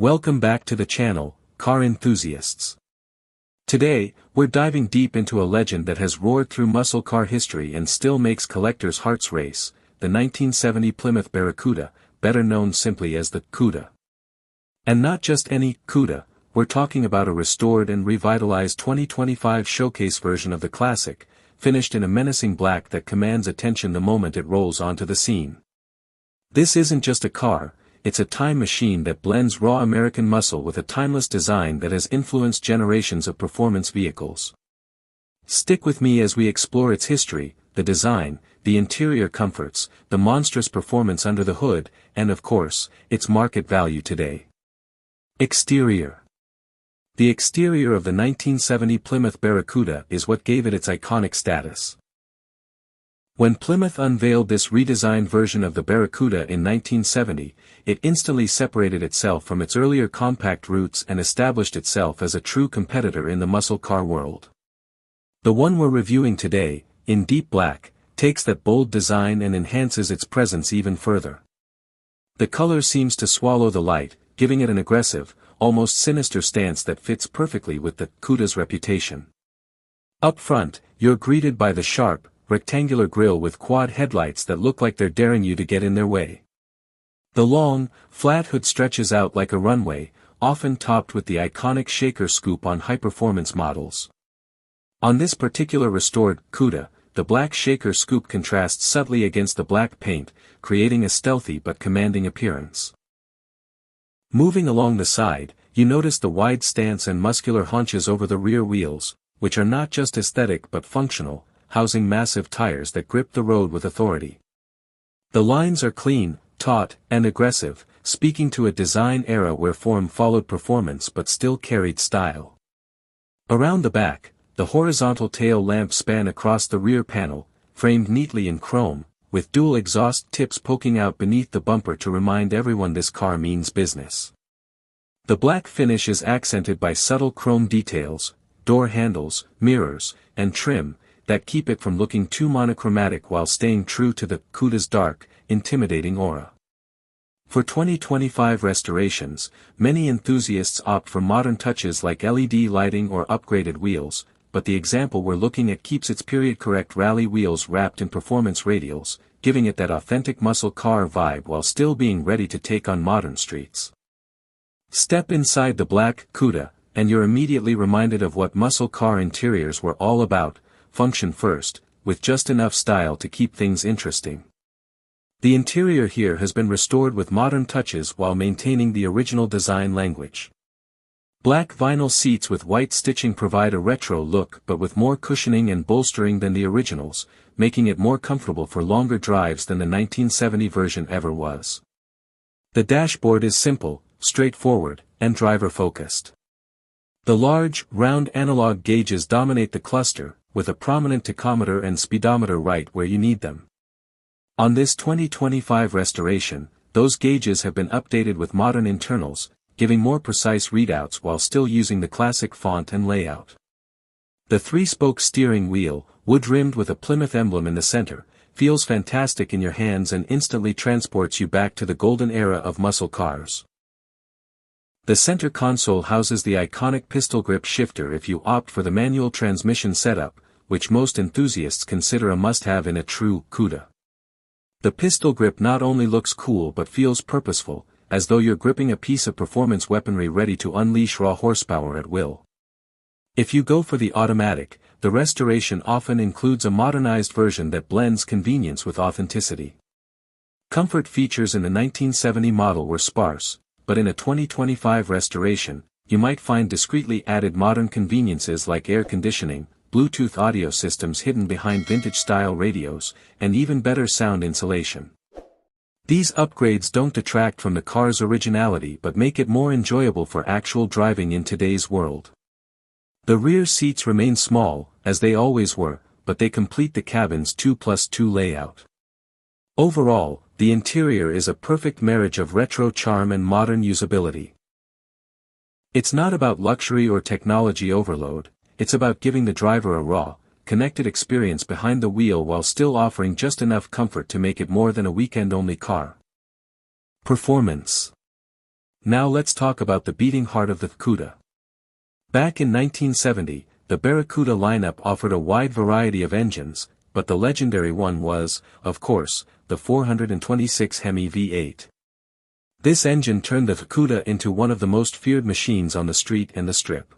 Welcome back to the channel, car enthusiasts. Today, we're diving deep into a legend that has roared through muscle car history and still makes collectors' hearts race, the 1970 Plymouth Barracuda, better known simply as the Cuda. And not just any Cuda, we're talking about a restored and revitalized 2025 showcase version of the classic, finished in a menacing black that commands attention the moment it rolls onto the scene. This isn't just a car, it's a time machine that blends raw American muscle with a timeless design that has influenced generations of performance vehicles. Stick with me as we explore its history, the design, the interior comforts, the monstrous performance under the hood, and of course, its market value today. Exterior. The exterior of the 1970 Plymouth Barracuda is what gave it its iconic status. When Plymouth unveiled this redesigned version of the Barracuda in 1970, it instantly separated itself from its earlier compact roots and established itself as a true competitor in the muscle car world. The one we're reviewing today, in deep black, takes that bold design and enhances its presence even further. The color seems to swallow the light, giving it an aggressive, almost sinister stance that fits perfectly with the Cuda's reputation. Up front, you're greeted by the sharp, rectangular grille with quad headlights that look like they're daring you to get in their way. The long, flat hood stretches out like a runway, often topped with the iconic shaker scoop on high-performance models. On this particular restored Cuda, the black shaker scoop contrasts subtly against the black paint, creating a stealthy but commanding appearance. Moving along the side, you notice the wide stance and muscular haunches over the rear wheels, which are not just aesthetic but functional, housing massive tires that grip the road with authority. The lines are clean, taut, and aggressive, speaking to a design era where form followed performance but still carried style. Around the back, the horizontal tail lamps span across the rear panel, framed neatly in chrome, with dual exhaust tips poking out beneath the bumper to remind everyone this car means business. The black finish is accented by subtle chrome details, door handles, mirrors, and trim, that keep it from looking too monochromatic while staying true to the Cuda's dark, intimidating aura. For 2025 restorations, many enthusiasts opt for modern touches like LED lighting or upgraded wheels, but the example we're looking at keeps its period-correct rally wheels wrapped in performance radials, giving it that authentic muscle car vibe while still being ready to take on modern streets. Step inside the black Cuda, and you're immediately reminded of what muscle car interiors were all about: function first, with just enough style to keep things interesting. The interior here has been restored with modern touches while maintaining the original design language. Black vinyl seats with white stitching provide a retro look but with more cushioning and bolstering than the originals, making it more comfortable for longer drives than the 1970 version ever was. The dashboard is simple, straightforward, and driver-focused. The large, round analog gauges dominate the cluster, with a prominent tachometer and speedometer right where you need them. On this 2025 restoration, those gauges have been updated with modern internals, giving more precise readouts while still using the classic font and layout. The three-spoke steering wheel, wood-rimmed with a Plymouth emblem in the center, feels fantastic in your hands and instantly transports you back to the golden era of muscle cars. The center console houses the iconic pistol grip shifter if you opt for the manual transmission setup, which most enthusiasts consider a must-have in a true Cuda. The pistol grip not only looks cool but feels purposeful, as though you're gripping a piece of performance weaponry ready to unleash raw horsepower at will. If you go for the automatic, the restoration often includes a modernized version that blends convenience with authenticity. Comfort features in the 1970 model were sparse, but in a 2025 restoration, you might find discreetly added modern conveniences like air conditioning, Bluetooth audio systems hidden behind vintage-style radios, and even better sound insulation. These upgrades don't detract from the car's originality but make it more enjoyable for actual driving in today's world. The rear seats remain small, as they always were, but they complete the cabin's 2+2 layout. Overall, the interior is a perfect marriage of retro charm and modern usability. It's not about luxury or technology overload, it's about giving the driver a raw, connected experience behind the wheel while still offering just enough comfort to make it more than a weekend-only car. Performance. Now let's talk about the beating heart of the Cuda. Back in 1970, the Barracuda lineup offered a wide variety of engines, but the legendary one was, of course, the 426 Hemi V8. This engine turned the Cuda into one of the most feared machines on the street and the strip.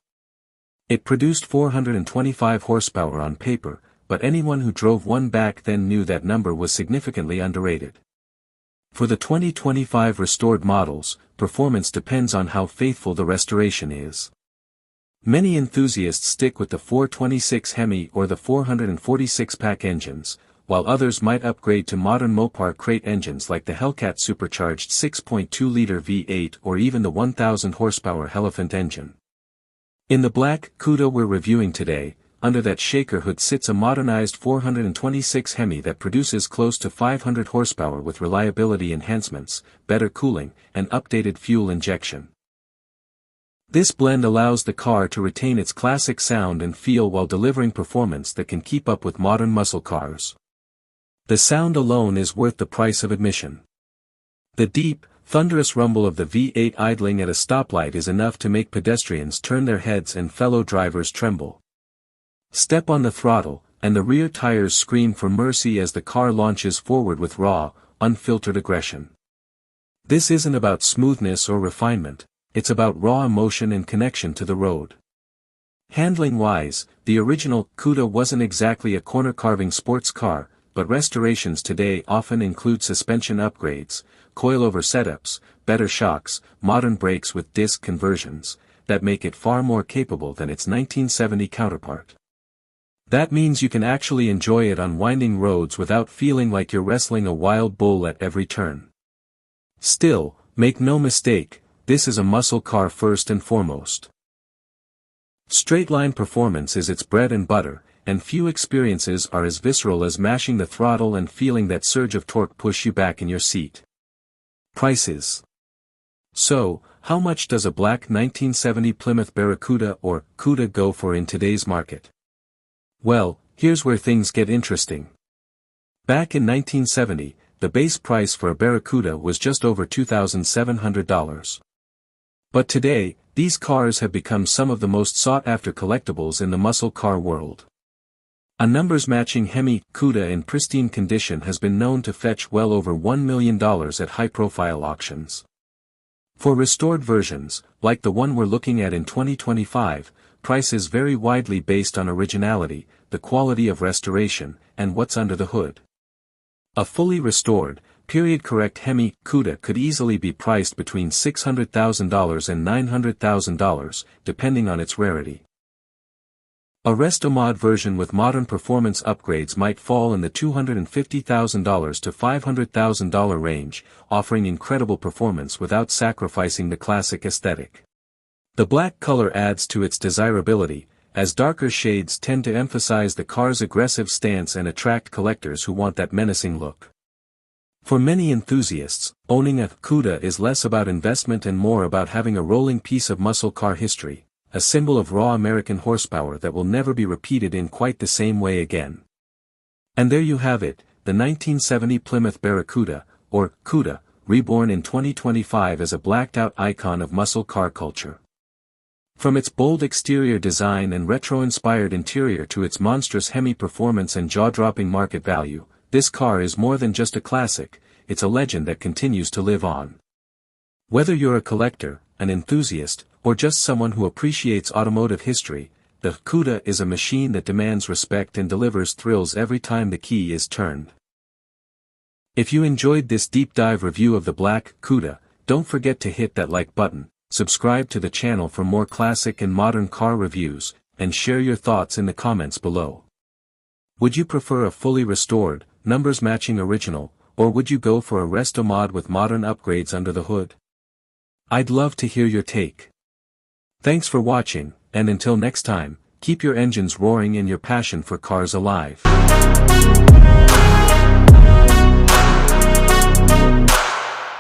It produced 425 horsepower on paper, but anyone who drove one back then knew that number was significantly underrated. For the 2025 restored models, performance depends on how faithful the restoration is. Many enthusiasts stick with the 426 Hemi or the 446 pack engines, while others might upgrade to modern Mopar crate engines like the Hellcat supercharged 6.2-liter V8 or even the 1,000 horsepower Elephant engine. In the black Cuda we're reviewing today, under that shaker hood sits a modernized 426 Hemi that produces close to 500 horsepower with reliability enhancements, better cooling, and updated fuel injection. This blend allows the car to retain its classic sound and feel while delivering performance that can keep up with modern muscle cars. The sound alone is worth the price of admission. The deep, thunderous rumble of the V8 idling at a stoplight is enough to make pedestrians turn their heads and fellow drivers tremble. Step on the throttle, and the rear tires scream for mercy as the car launches forward with raw, unfiltered aggression. This isn't about smoothness or refinement, it's about raw emotion and connection to the road. Handling-wise, the original Cuda wasn't exactly a corner-carving sports car, but restorations today often include suspension upgrades, coilover setups, better shocks, modern brakes with disc conversions, that make it far more capable than its 1970 counterpart. That means you can actually enjoy it on winding roads without feeling like you're wrestling a wild bull at every turn. Still, make no mistake, this is a muscle car first and foremost. Straight-line performance is its bread and butter, and few experiences are as visceral as mashing the throttle and feeling that surge of torque push you back in your seat. Prices. So, how much does a black 1970 Plymouth Barracuda or Cuda go for in today's market? Well, here's where things get interesting. Back in 1970, the base price for a Barracuda was just over $2,700. But today, these cars have become some of the most sought-after collectibles in the muscle car world. A numbers-matching Hemi Cuda in pristine condition has been known to fetch well over $1 million at high-profile auctions. For restored versions, like the one we're looking at in 2025, prices vary widely based on originality, the quality of restoration, and what's under the hood. A fully restored, period-correct Hemi Cuda could easily be priced between $600,000 and $900,000, depending on its rarity. A Restomod version with modern performance upgrades might fall in the $250,000 to $500,000 range, offering incredible performance without sacrificing the classic aesthetic. The black color adds to its desirability, as darker shades tend to emphasize the car's aggressive stance and attract collectors who want that menacing look. For many enthusiasts, owning a Cuda is less about investment and more about having a rolling piece of muscle car history, a symbol of raw American horsepower that will never be repeated in quite the same way again. And there you have it, the 1970 Plymouth Barracuda, or Cuda, reborn in 2025 as a blacked-out icon of muscle car culture. From its bold exterior design and retro-inspired interior to its monstrous Hemi performance and jaw-dropping market value, this car is more than just a classic, it's a legend that continues to live on. Whether you're a collector, an enthusiast, or just someone who appreciates automotive history, the Cuda is a machine that demands respect and delivers thrills every time the key is turned. If you enjoyed this deep dive review of the black Cuda, don't forget to hit that like button, subscribe to the channel for more classic and modern car reviews, and share your thoughts in the comments below. Would you prefer a fully restored, numbers-matching original, or would you go for a Restomod with modern upgrades under the hood? I'd love to hear your take. Thanks for watching, and until next time, keep your engines roaring and your passion for cars alive.